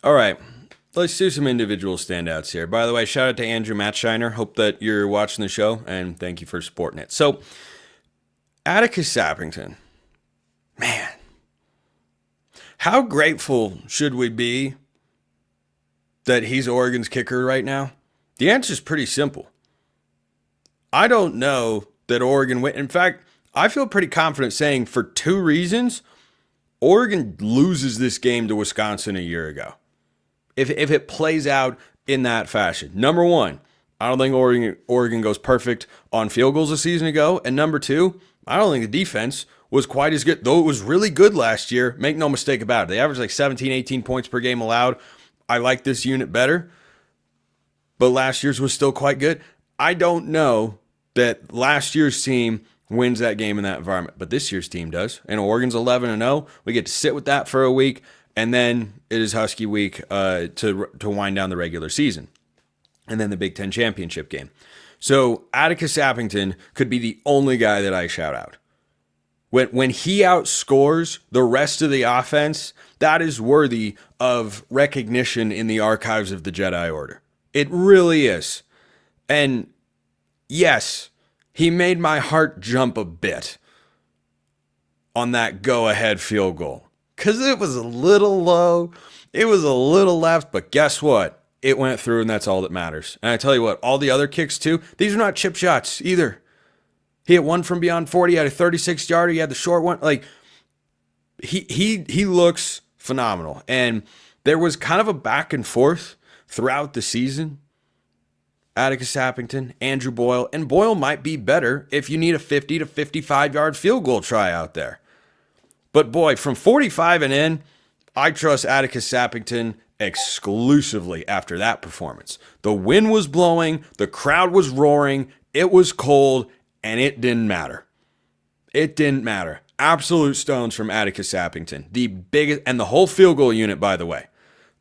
All right. Let's do some individual standouts here. By the way, shout out to Andrew Matshiner. Hope that you're watching the show, and thank you for supporting it. So, Atticus Sappington. Man. How grateful should we be that he's Oregon's kicker right now? The answer is pretty simple. I don't know that Oregon win. In fact, I feel pretty confident saying for two reasons, Oregon loses this game to Wisconsin a year ago. If it plays out in that fashion. Number one, I don't think Oregon goes perfect on field goals a season ago. And number two, I don't think the defense was quite as good, though it was really good last year. Make no mistake about it. They averaged like 17, 18 points per game allowed. I like this unit better, but last year's was still quite good. I don't know that last year's team wins that game in that environment, but this year's team does. And Oregon's 11-0. We get to sit with that for a week, and then it is Husky week to wind down the regular season, and then the Big Ten championship game. So Atticus Sappington could be the only guy that I shout out. When he outscores the rest of the offense, that is worthy of recognition in the archives of the Jedi Order. It really is. And yes, he made my heart jump a bit on that go-ahead field goal. Because it was a little low, it was a little left, but guess what? It went through, and that's all that matters. And I tell you what, all the other kicks too, these are not chip shots either. He hit one from beyond 40, he had a 36-yarder, he had the short one. Like, he looks phenomenal. And there was kind of a back and forth throughout the season. Atticus Sappington, Andrew Boyle, and Boyle might be better if you need a 50 to 55-yard field goal try out there. But boy, from 45 and in, I trust Atticus Sappington exclusively after that performance. The wind was blowing, the crowd was roaring, it was cold, and it didn't matter. It didn't matter. Absolute stones from Atticus Sappington. The biggest, and the whole field goal unit, by the way.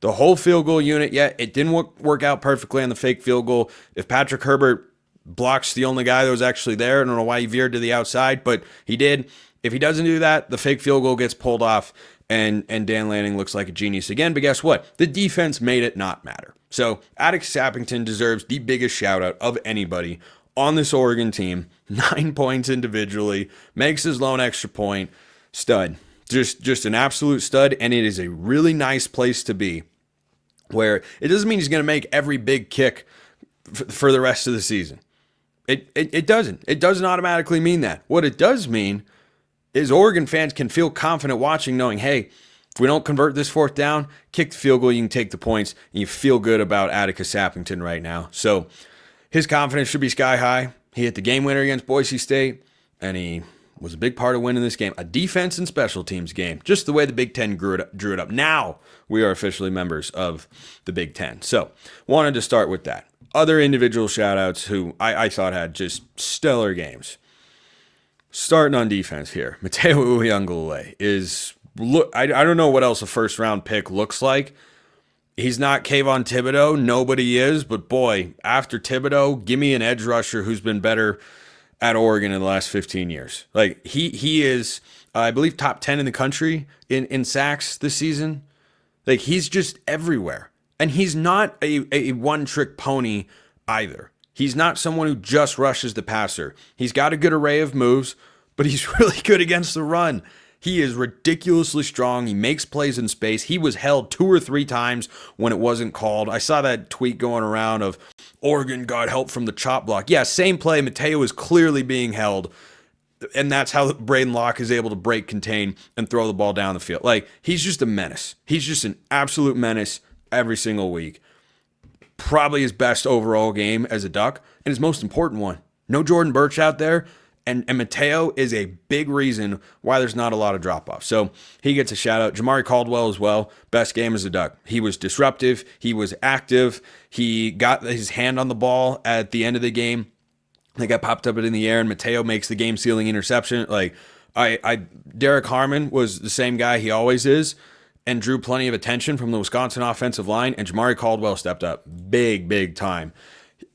The whole field goal unit, yeah, it didn't work out perfectly on the fake field goal. If Patrick Herbert blocks the only guy that was actually there, I don't know why he veered to the outside, but he did. If he doesn't do that, the fake field goal gets pulled off, and Dan Lanning looks like a genius again. But guess what? The defense made it not matter. So Atticus Sappington deserves the biggest shout out of anybody on this Oregon team. 9 points individually, makes his lone extra point. Stud. Just an absolute stud, and it is a really nice place to be, where it doesn't mean he's going to make every big kick for the rest of the season. It doesn't. It doesn't automatically mean that. What it does mean is Oregon fans can feel confident watching, knowing, hey, if we don't convert this fourth down, kick the field goal, you can take the points, and you feel good about Atticus Sappington right now. So his confidence should be sky high. He hit the game winner against Boise State, and he was a big part of winning this game. A defense and special teams game, just the way the Big Ten drew it up. Now we are officially members of the Big Ten. So wanted to start with that. Other individual shout-outs who I thought had just stellar games. Starting on defense here, Matyao Uiagalelei is, look, I don't know what else a first-round pick looks like. He's not Kayvon Thibodeau. Nobody is. But boy, after Thibodeau, give me an edge rusher who's been better at Oregon in the last 15 years. Like, he is, I believe, top 10 in the country in sacks this season. Like, he's just everywhere. And he's not a one-trick pony either. He's not someone who just rushes the passer. He's got a good array of moves, but he's really good against the run. He is ridiculously strong. He makes plays in space. He was held 2 or 3 times when it wasn't called. I saw that tweet going around of Oregon got help from the chop block. Yeah, same play. Matayo is clearly being held, and that's how Braden Locke is able to break, contain, and throw the ball down the field. Like, he's just a menace. He's just an absolute menace every single week. Probably his best overall game as a Duck, and his most important one. No Jordan Birch out there. And Matayo is a big reason why there's not a lot of drop-off. So he gets a shout-out. Jamari Caldwell as well, best game as a Duck. He was disruptive. He was active. He got his hand on the ball at the end of the game. They got popped up in the air, and Matayo makes the game-sealing interception. Like, Derek Harmon was the same guy he always is and drew plenty of attention from the Wisconsin offensive line, and Jamari Caldwell stepped up big time.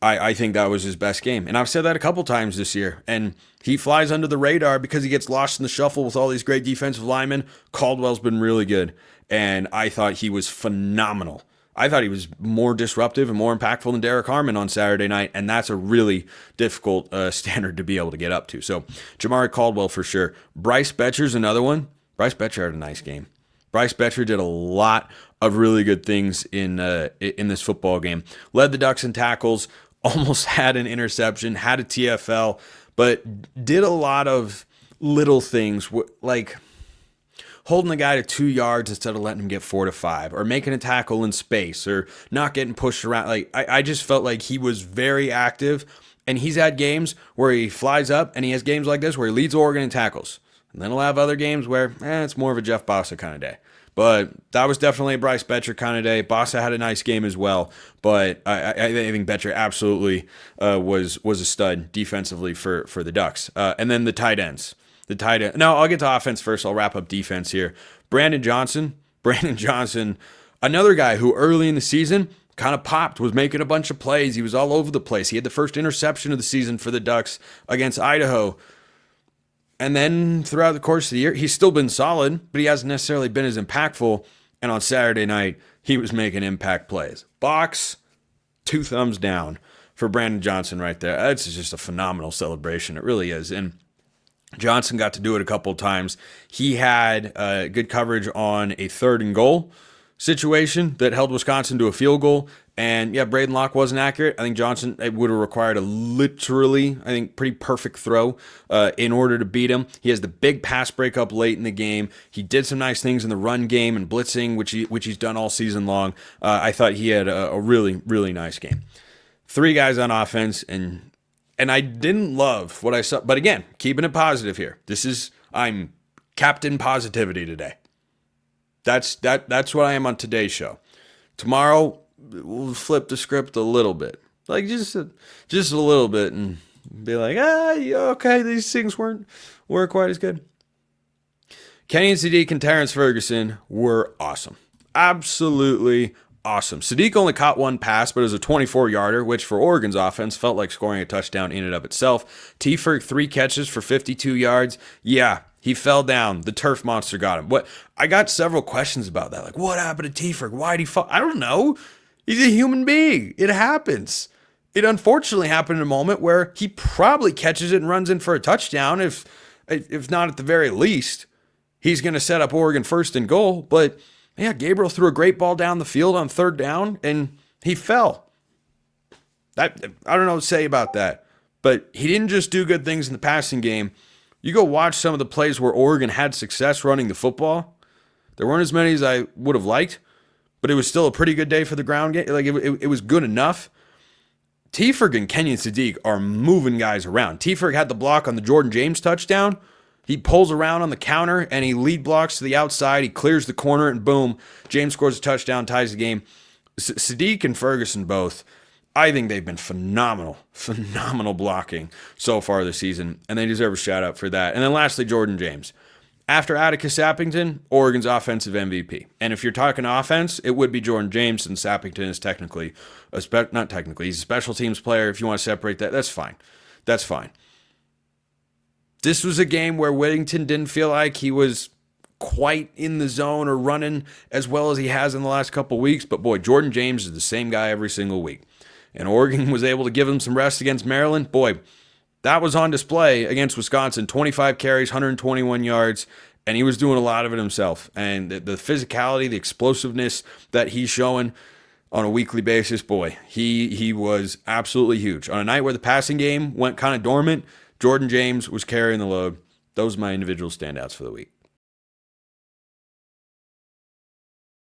I think that was his best game. And I've said that a couple times this year. And he flies under the radar because he gets lost in the shuffle with all these great defensive linemen. Caldwell's been really good. And I thought he was phenomenal. I thought he was more disruptive and more impactful than Derek Harmon on Saturday night. And that's a really difficult standard to be able to get up to. So Jamari Caldwell for sure. Bryce Betcher's another one. Bryce Betcher had a nice game. Bryce Betcher did a lot of really good things in this football game. Led the Ducks in tackles, almost had an interception, had a TFL, but did a lot of little things like holding the guy to 2 yards instead of letting him get 4 to 5, or making a tackle in space, or not getting pushed around. Like I just felt like he was very active, and he's had games where he flies up, and he has games like this where he leads Oregon in tackles. And then he'll have other games where it's more of a Jeff Bossa kind of day. But that was definitely a Bryce Betcher kind of day. Bossa had a nice game as well. But I think Betcher absolutely was a stud defensively for the Ducks. And then the tight ends. No, I'll get to offense first. I'll wrap up defense here. Brandon Johnson, another guy who early in the season kind of popped, was making a bunch of plays. He was all over the place. He had the first interception of the season for the Ducks against Idaho. And then throughout the course of the year, he's still been solid, but he hasn't necessarily been as impactful. And on Saturday night, he was making impact plays. Box, 2 thumbs down for Brandon Johnson right there. That's just a phenomenal celebration. It really is. And Johnson got to do it a couple of times. He had good coverage on a 3rd and goal situation that held Wisconsin to a field goal. And yeah, Braden Locke wasn't accurate. I think Johnson would have required a literally, pretty perfect throw in order to beat him. He has the big pass breakup late in the game. He did some nice things in the run game and blitzing, which he's done all season long. I thought he had a really, really nice game. 3 guys on offense, and I didn't love what I saw. But again, keeping it positive here. I'm Captain Positivity today. That's what I am on today's show. Tomorrow, we'll flip the script a little bit, like just a little bit, and be like, okay, these things weren't quite as good. Kenny and Sadiq and Terrence Ferguson were awesome, absolutely awesome. Sadiq only caught 1 pass, but it was a 24-yarder, which for Oregon's offense felt like scoring a touchdown in and of itself. T-Ferg 3 catches for 52 yards. Yeah, he fell down. The turf monster got him. I got several questions about that. Like, what happened to T-Ferg? Why did he fall? I don't know. He's a human being. It happens. It unfortunately happened in a moment where he probably catches it and runs in for a touchdown. If not at the very least, he's going to set up Oregon 1st and goal. But yeah, Gabriel threw a great ball down the field on 3rd down, and he fell. I don't know what to say about that. But he didn't just do good things in the passing game. You go watch some of the plays where Oregon had success running the football. There weren't as many as I would have liked, but it was still a pretty good day for the ground game. Like it was good enough. T-Ferg and Kenyon Sadiq are moving guys around. T-Ferg had the block on the Jordan James touchdown. He pulls around on the counter, and he lead blocks to the outside. He clears the corner, and boom, James scores a touchdown, ties the game. Sadiq and Ferguson both, I think they've been phenomenal blocking so far this season, and they deserve a shout-out for that. And then lastly, Jordan James. After Atticus Sappington, Oregon's offensive MVP. And if you're talking offense, it would be Jordan James, and Sappington is technically, not technically, he's a special teams player. If you want to separate that, that's fine. That's fine. This was a game where Whittington didn't feel like he was quite in the zone or running as well as he has in the last couple of weeks. But boy, Jordan James is the same guy every single week. And Oregon was able to give him some rest against Maryland. Boy, that was on display against Wisconsin. 25 carries, 121 yards, and he was doing a lot of it himself. And the physicality, the explosiveness that he's showing on a weekly basis, boy, he was absolutely huge. On a night where the passing game went kind of dormant, Jordan James was carrying the load. Those are my individual standouts for the week.